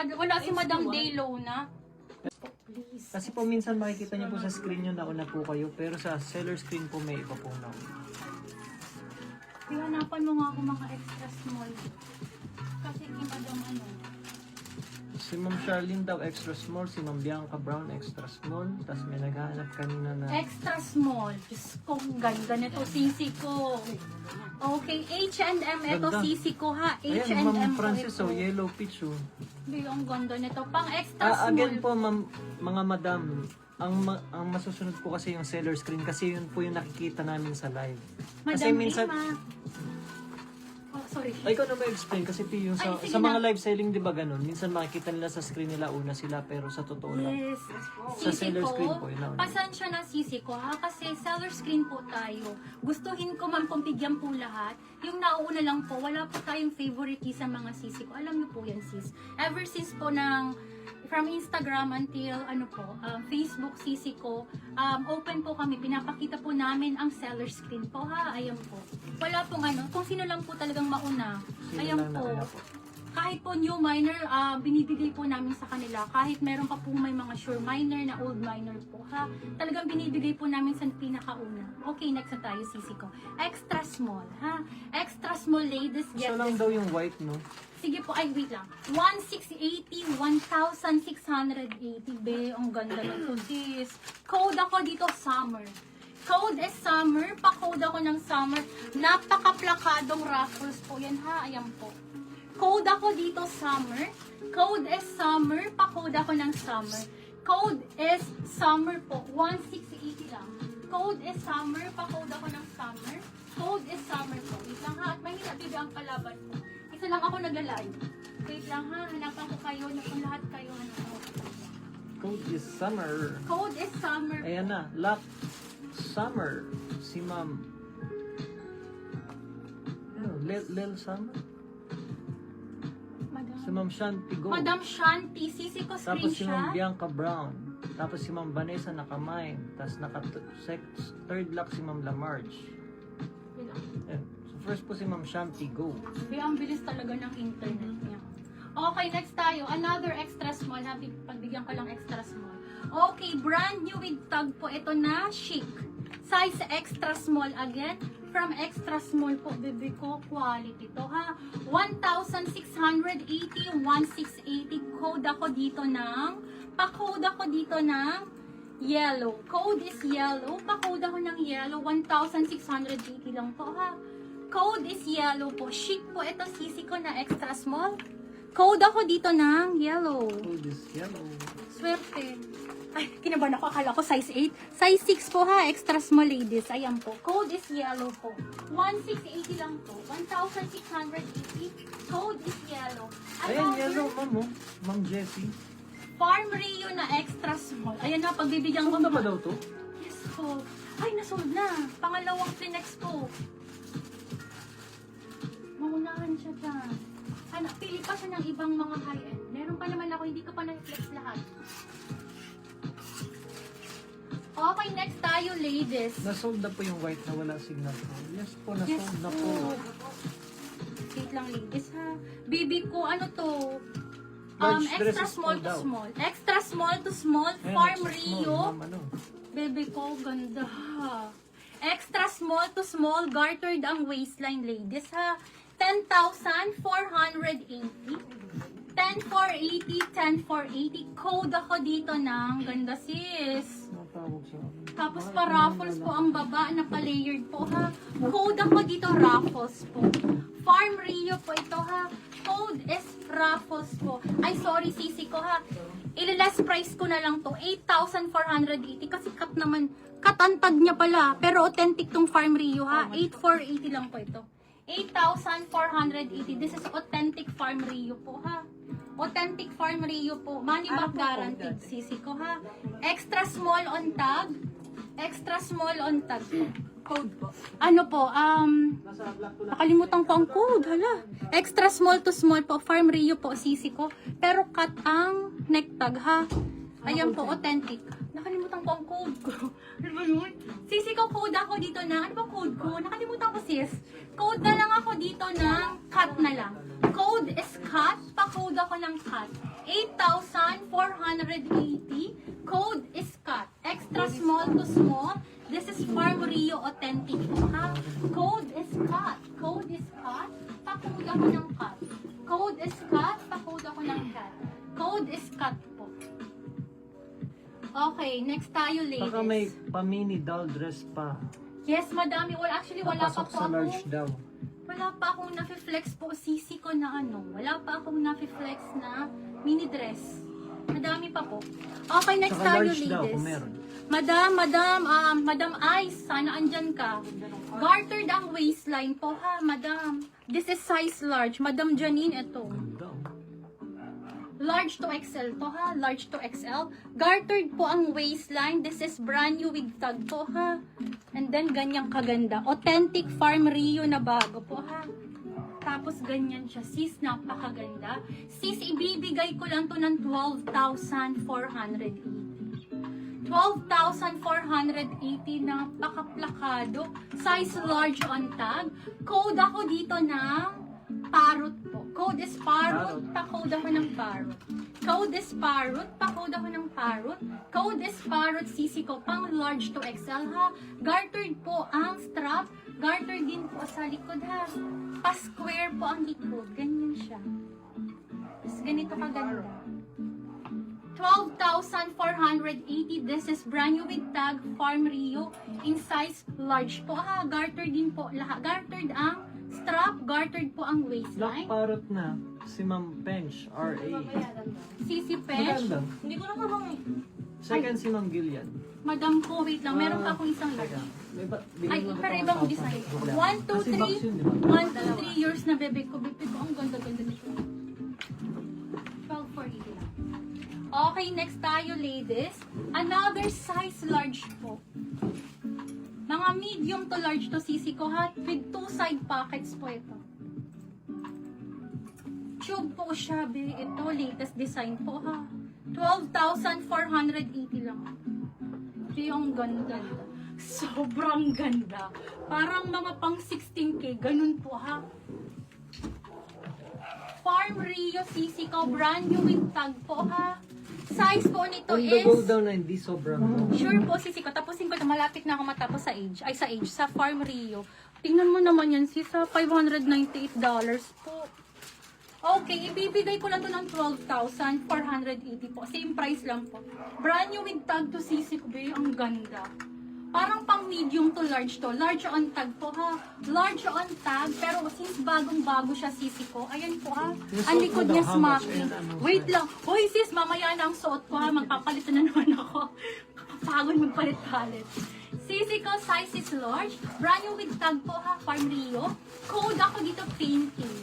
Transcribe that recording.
Wala si Madam Daylo na. Please. Kasi po minsan makikita niyo po sa screen nyo nauna po kayo, pero sa seller screen po may iba pong nauna. Hanapan mo nga ako mga extra small. Kasi si Madam ano. Si Ma'am Charlene daw extra small, si Ma'am Bianca Brown extra small, tapos may naghahanap kanina na Extra small. Diyos ko, ang ganda nito sisi ko. Okay, H&M. Ito Ganda. sisi ko ha. Ayan, H&M Ma'am po Francis, ito. oh, yellow peach, oh. Di, ang ganda nito. Pang extra small. Again po, ma'am, mga madam, ang masusunod po kasi yung seller screen kasi yun po yung nakikita namin sa live. Kasi Madam minsan, Rima. Oh, sorry. ay, ikaw na ma-explain kasi po yung Ay, sige sa mga na. live selling, di ba ganun? Minsan makikita nila sa screen nila una sila, pero sa totoo lang. Yes. Sa Sisi seller ko, screen po, yun na. pasensya na sisi ko ha, kasi seller screen po tayo. Gustuhin ko man pong bigyan po lahat. Yung nauuna lang po, wala po tayong favorite sa mga sisi ko. Alam niyo po yan sis. Ever since po from Instagram until Facebook sisi ko, open po kami, pinapakita po namin ang seller screen po ha, ayan po. Wala pong kung sino lang po talagang mauna, Sino ayan lang po. nauna po. Kahit po new miner, binibigay po namin sa kanila. Kahit meron pa po may mga sure miner na old miner po ha. Talagang binibigay po namin sa pinakauna. Okay, next na tayo sisi ko. Extra small ha. Extra small ladies get So lang this. daw yung white, no? Sige po, ay wait lang. 1,680, 1,680 be. Ang ganda ng to sis. Code ako dito summer. Code is summer. Pa-code ako ng summer. Napaka-plakadong raffles po yan ha. Ayan po. Code ako dito summer. Code is summer. Pa-code ako ng summer. Code is summer po. 1,680 lang. Code is summer. Pa-code ako ng summer. Code is summer po. Wait lang ha. At mahirap bibi ang kalaban po. Isa lang ako nag-live. Wait lang ha. Hanapan ko kayo na kung lahat kayo. Code is summer. Code is summer. Ayan na, lock summer. Si Ma'am Lil Summer? Si Ma'am Shanti Go. Madam Shanti. Sisi ko Tapos si Ma'am screenshot. Bianca Brown. Tapos si Ma'am Vanessa Nakamine. Tapos third lock si Ma'am Lamarge. Ayan. So first po si Ma'am Shanti Go. Kaya ang bilis talaga ng internet niya. Okay, next tayo. Another extra small. Happy, pagbigyan ko lang extra small. Okay, brand new with tag po. Ito na, chic. Size extra small again. From extra small po, bebe ko. Quality to ha. 1,680, 1,680. Code ako dito ng, pa-code ako dito ng yellow. Code is yellow. Pa-code ako ng yellow. 1,680 lang po ha. Code is yellow po. Chic po ito, sisi ko na extra small. Code ako dito ng yellow. Code is yellow. Swerte. Ay, kinabahan ako. Akala ko size 8. Size 6 po ha. Extra small ladies. Ayan po. Code is yellow po. 1,680 lang po. 1,680. Code is yellow. Ayan, yellow, Ma'am, oh. Ma'am Jessie. Farm Rio na extra small. Ayan na, pagbibigyan ko. Ano ba daw to? Yes po. Ay, nasold na. Pangalawang Kleenex po. Maunahan siya dyan. Anak, pili pa siya ng ibang mga high-end. Meron pa naman ako, hindi ko pa na-flex lahat. Okay, next tayo, ladies. Nasold na po yung white na wala signature. Yes po, Yes nasold na po. Wait lang, ladies, ha. Baby ko, ano to? Large Extra dresses small po to daw. small. Extra small to small. Ayan, Farm extra small, Rio. Ma'am, ano? Baby ko, ganda. Extra small to small, gartered ang waistline, ladies, ha. 10,480. 10,480, 10,480. Code ako dito ng ganda, sis. Natawag sa akin. Tapos pa-raffles po ang baba na pa-layered po, ha. Code ako dito, raffles po. Farm Rio po ito, ha. Code is raffles po. Ay, sorry, sisi ko, ha. Ililess price ko na lang to. 8,480 kasi cut naman. Cut ang tag niya pala. Pero authentic tong Farm Rio, ha. 8,480 lang po ito. 8,480. This is authentic Farm Rio po, ha. Authentic Farm Rio po. Money back guaranteed, sisi ko, ha. Extra small on tag. Extra small on tag po. Code po. Ano po, nakalimutan ko ang code, hala. Extra small to small po. Farm Rio po, sisi ko. Pero cut ang neck tag, ha. Ayan po, authentic. Nakalimutan ko ang code ko. Ano ba yun? Sisi ko, code ako dito na, ano ba code ko? Nakalimutan ko, sis. Code na lang ako dito ng cut na lang. Code is cut. Pa-code ako ng cut. 8,480. Code is cut. Extra small to small. This is Farm Rio Authentic po ha. Code is cut. Code is cut. Pa-code ako ng cut. Code is cut. Pa-code ako ng cut. Code is cut po. Okay, next tayo ladies. Baka may pamini doll dress pa. Yes, madami. Well, actually, wala pa Papasok po sa ako. large daw. Wala pa akong nafe-flex po sisi ko na ano. Wala pa akong nafe-flex na mini dress. Madami pa po. Okay, next Saka tayo large daw ladies. kung meron. Madam Ice, sana andyan ka. Gartered ang waistline po ha, madam. This is size large. Madam Janine, ito. Ganda, oh. Large to XL to ha, large to XL. Gartered po ang waistline. This is brand new with tag po ha. And then ganyang kaganda. Authentic Farm Rio na bago po ha. Tapos ganyan siya. Sis, napakaganda. Sis, ibibigay ko lang to ng 12,480. 12,480 na pakaplakado. Size large on tag. Code ako dito ng parrot po. Code is parrot. Pa-code ako ng parrot. Code is parrot. Pa-code ako ng parrot. Code is parrot. Sisi ko pang large to XL ha. Gartered po ang strap. Gartered din po sa likod ha. Pa-square po ang likod. Ganyan siya. Tapos ganito kaganda. 12,480. This is brand new with tag Farm Rio in size large po ha. Gartered din po lahat. Gartered ang strap, gartered po ang Black waistline. parrot na. Si Ma'am Pench, RA. Sisi Pesh. Maganda. Hindi ko na parang Second si Ma'am Gillian. Madam ko, wait lang. Meron pa akong isang Teka, large. may Ay, pero ibang design. 1, 2, 3. 1, 2, 3 years na bebe ko. Bebe ko, ang ganda-ganda nito. 12,480 lang. Okay, next tayo, ladies. Another size large po. Mga medium to large to sisi ko ha. With 2 side pockets po ito. Tube po siya, be. Ito, latest design po ha. 12,480 lang. Ito yung ganda. Sobrang ganda. Parang mga pang 16K. Ganun po ha. Farm Rio sisi ko. Brand new with tag po ha. Size po nito On the go is... daw na hindi sobrang low. Sure po, sisi ko. Tapusin ko na. Malapit na ako matapos sa age. Ay, sa age. Sa Farm Rio. Tingnan mo naman yan, sis. $598 po. Okay, ibibigay ko lang to ng 12,480 po. Same price lang po. Brand new with tag to sisi ko, be. Ang ganda. Parang pang medium to large to. Large on tag po ha. Large on tag. Pero since bagong-bago siya sisi ko. Ayan po ha. Ang likod niya smacking. Wait lang. Hoy sis, mamaya na ang suot ko ha. Magpapalitan na naman ako. Kapapagod magpalit-palit. Sisi ko, size is large. Brand new with tag po ha. Farm Rio. Code ako dito, painting.